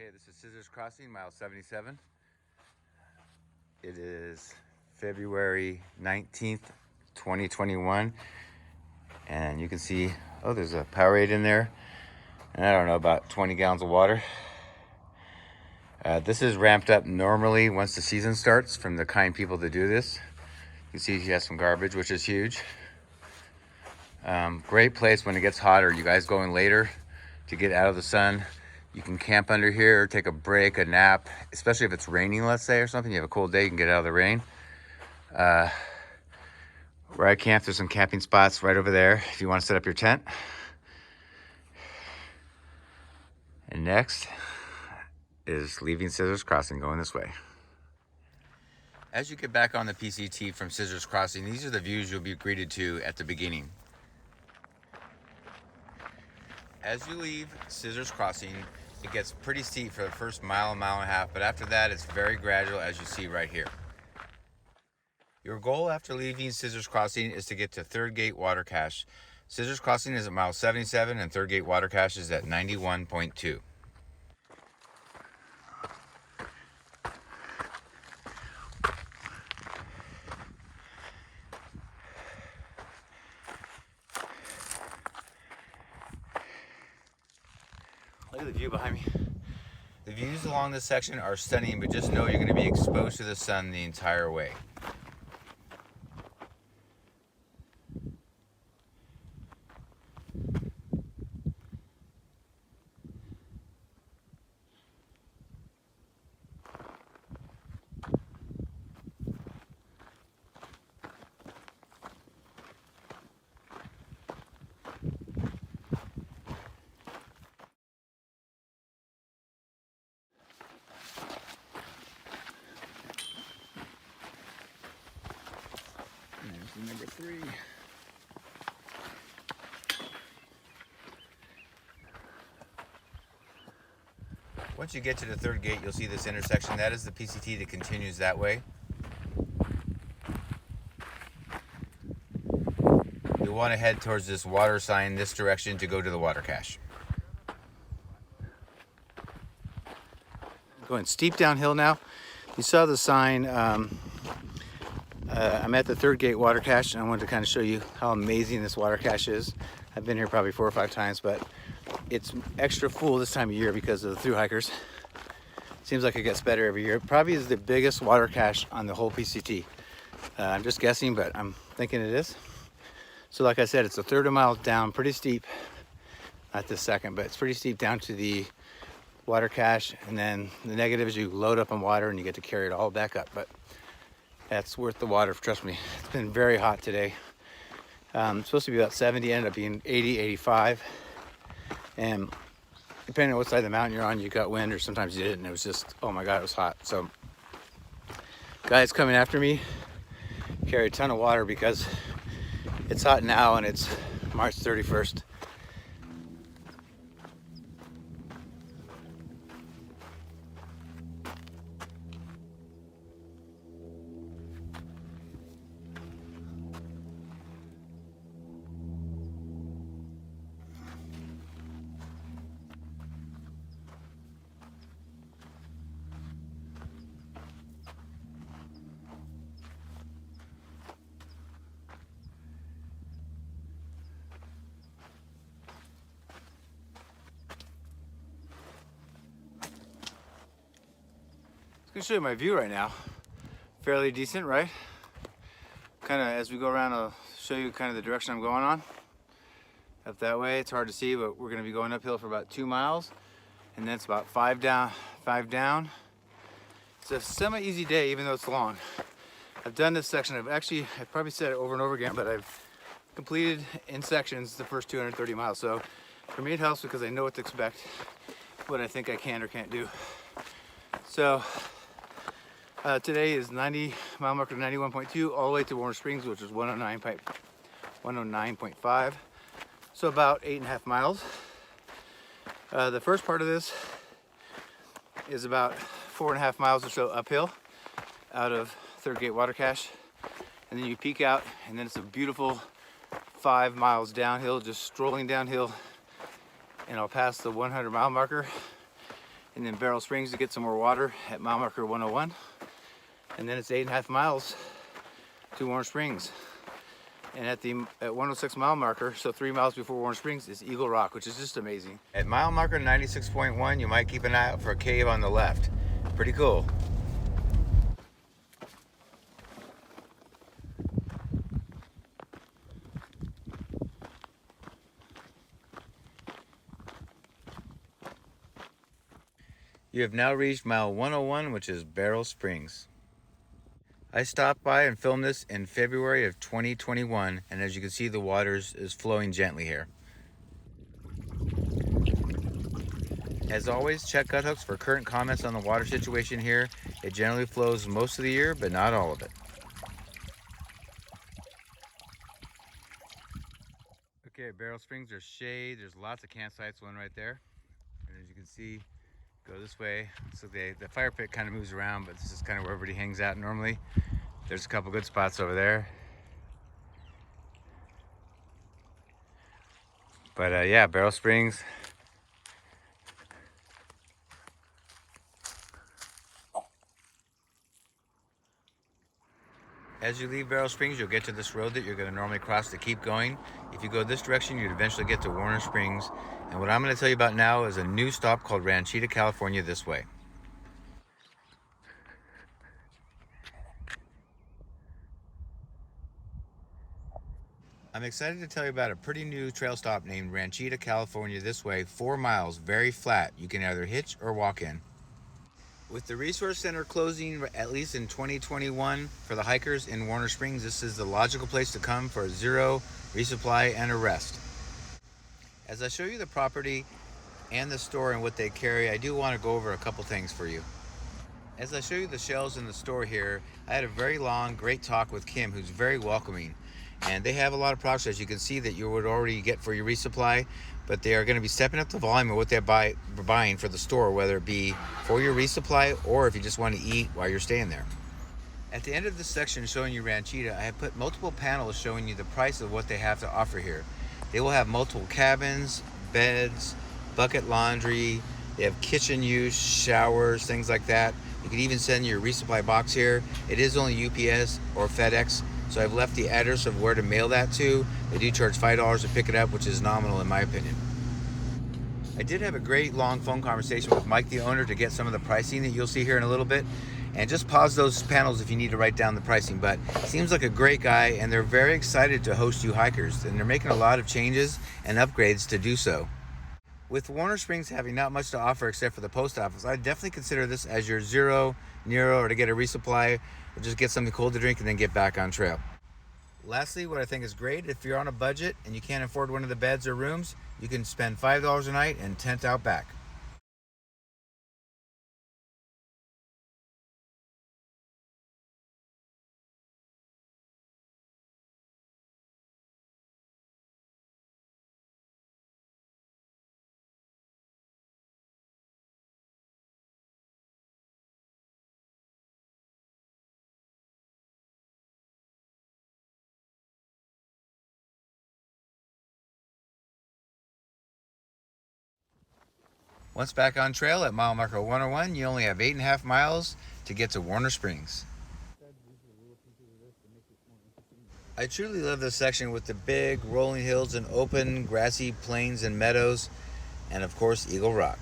Okay, this is Scissor Crossing, mile 77. It is February 19th, 2021. And you can see, oh, there's a Powerade in there. And I don't know, about 20 gallons of water. This is ramped up normally once the season starts from the kind people that do this. You can see he has some garbage, which is huge. Great place when it gets hotter. You guys going later to get out of the sun. You can camp under here, take a break, a nap, especially if it's raining, let's say, or something. You have a cold day, you can get out of the rain. Where I camp, there's some camping spots right over there if you want to set up your tent. And next is leaving Scissor Crossing, going this way. As you get back on the PCT from Scissor Crossing, these are the views you'll be greeted to at the beginning. As you leave Scissor Crossing, it gets pretty steep for the first mile and a half, but after that, it's very gradual, as you see right here. Your goal after leaving Scissor Crossing is to get to Third Gate Water Cache. Scissor Crossing is at mile 77, and Third Gate Water Cache is at 91.2. Look at the view behind me. The views along this section are stunning, but just know you're going to be exposed to the sun the entire way. There's number 3. Once you get to the third gate, you'll see this intersection. That is the PCT that continues that way. You'll want to head towards this water sign this direction to go to the water cache. Going steep downhill now. You saw the sign. I'm at the Third Gate Water Cache, and I wanted to kind of show you how amazing this water cache is. I've been here probably 4 or 5 times, but it's extra full this time of year because of the thru hikers. Seems like it gets better every year. It probably is the biggest water cache on the whole PCT. I'm just guessing, but I'm thinking it is. So like I said, it's a third of a mile down, pretty steep. Not this second, but it's pretty steep down to the water cache. And then the negative is you load up on water and you get to carry it all back up. But that's worth the water, trust me. It's been very hot today. It's supposed to be about 70, ended up being 80, 85. And depending on what side of the mountain you're on, you got wind, or sometimes you didn't. It was just, oh my God, it was hot. So guys coming after me carry a ton of water because it's hot now and it's March 31st. I'm gonna show you my view right now. Fairly decent, right? Kind of as we go around, I'll show you kind of the direction I'm going on. Up that way, it's hard to see, but we're gonna be going uphill for about 2 miles, and then it's about 5 down. It's a semi-easy day, even though it's long. I've done this section. I've probably said it over and over again, but I've completed in sections the first 230 miles. So for me, it helps because I know what to expect, what I think I can or can't do. So today is mile marker 91.2 all the way to Warm Springs, which is 109.5. So about 8.5 miles. The first part of this is about 4.5 miles or so uphill out of Third Gate Water Cache. And then you peak out, and then it's a beautiful 5 miles downhill, just strolling downhill. And I'll pass the 100 mile marker. and then Barrel Springs to get some more water at mile marker 101. And then it's 8.5 miles to Warm Springs. And at 106 mile marker, so 3 miles before Warm Springs, is Eagle Rock, which is just amazing. At mile marker 96.1, you might keep an eye out for a cave on the left. Pretty cool. You have now reached mile 101, which is Barrel Springs. I stopped by and filmed this in February of 2021, and as you can see, the water is flowing gently here. As always, check gut hooks for current comments on the water situation here. It generally flows most of the year, but not all of it. Okay, Barrel Springs, there's shade, there's lots of campsites, one right there. And as you can see, go this way. So the fire pit kind of moves around, but this is kind of where everybody hangs out normally. There's a couple good spots over there. But yeah, Barrel Springs. As you leave Barrel Springs, you'll get to this road that you're going to normally cross to keep going. If you go this direction, you'd eventually get to Warner Springs. And what I'm going to tell you about now is a new stop called Ranchita, California, this way. I'm excited to tell you about a pretty new trail stop named Ranchita, California, this way, 4 miles, very flat. You can either hitch or walk in. With the Resource Center closing, at least in 2021, for the hikers in Warner Springs, this is the logical place to come for a zero, resupply, and a rest. As I show you the property and the store and what they carry, I do want to go over a couple things for you. As I show you the shelves in the store here, I had a very long, great talk with Kim, who's very welcoming. And they have a lot of products, as you can see, that you would already get for your resupply, but they are going to be stepping up the volume of what they're buying for the store, whether it be for your resupply or if you just want to eat while you're staying there. At the end of this section showing you Ranchita, I have put multiple panels showing you the price of what they have to offer here. They will have multiple cabins, beds, bucket laundry, they have kitchen use, showers, things like that. You can even send your resupply box here. It is only UPS or FedEx, so I've left the address of where to mail that to. They do charge $5 to pick it up, which is nominal in my opinion. I did have a great long phone conversation with Mike, the owner, to get some of the pricing that you'll see here in a little bit. And just pause those panels if you need to write down the pricing. But seems like a great guy, and they're very excited to host you hikers. And they're making a lot of changes and upgrades to do so. With Warner Springs having not much to offer except for the post office, I definitely consider this as your zero, Nero, or to get a resupply, or just get something cold to drink and then get back on trail. Lastly, what I think is great, if you're on a budget and you can't afford one of the beds or rooms, you can spend $5 a night and tent out back. Once back on trail at mile marker 101, you only have 8.5 miles to get to Warner Springs. I truly love this section with the big rolling hills and open grassy plains and meadows, and of course Eagle Rock.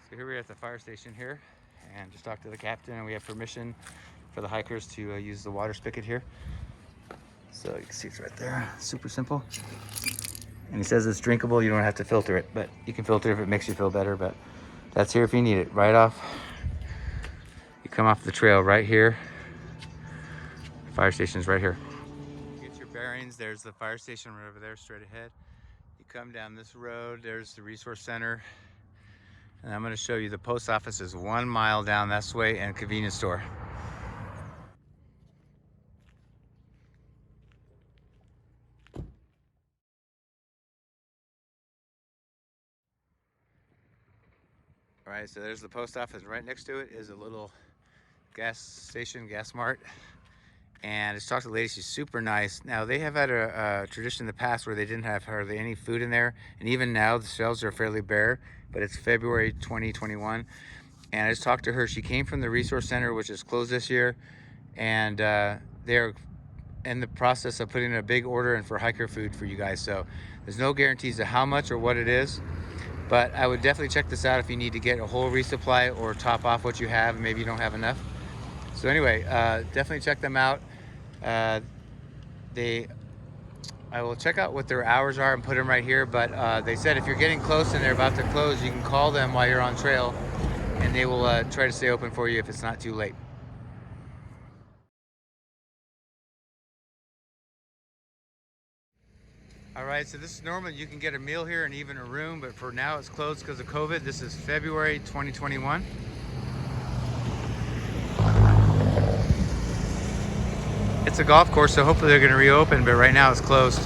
So here we're at the fire station here, and just talked to the captain, and we have permission for the hikers to use the water spigot here. So you can see it's right there, super simple. And he says it's drinkable. You don't have to filter it, but you can filter if it makes you feel better. But that's here if you need it. Right off, you come off the trail right here. Fire station's right here. Get your bearings. There's the fire station right over there, straight ahead. You come down this road. There's the resource center. And I'm going to show you the post office is 1 mile down this way, and convenience store. All right, so there's the post office. Right next to it is a little gas station, gas mart. And I just talked to the lady, she's super nice. Now, they have had a tradition in the past where they didn't have hardly any food in there. And even now, the shelves are fairly bare, but it's February 2021. And I just talked to her. She came from the resource center, which is closed this year. And they're in the process of putting a big order in for hiker food for you guys. So there's no guarantees of how much or what it is. But I would definitely check this out if you need to get a whole resupply or top off what you have and maybe you don't have enough. So anyway, definitely check them out. I will check out what their hours are and put them right here, but they said if you're getting close and they're about to close, you can call them while you're on trail and they will try to stay open for you if it's not too late. All right, so this is normal. You can get a meal here and even a room, but for now it's closed because of COVID. This is February 2021. It's a golf course, so hopefully they're going to reopen, but right now it's closed.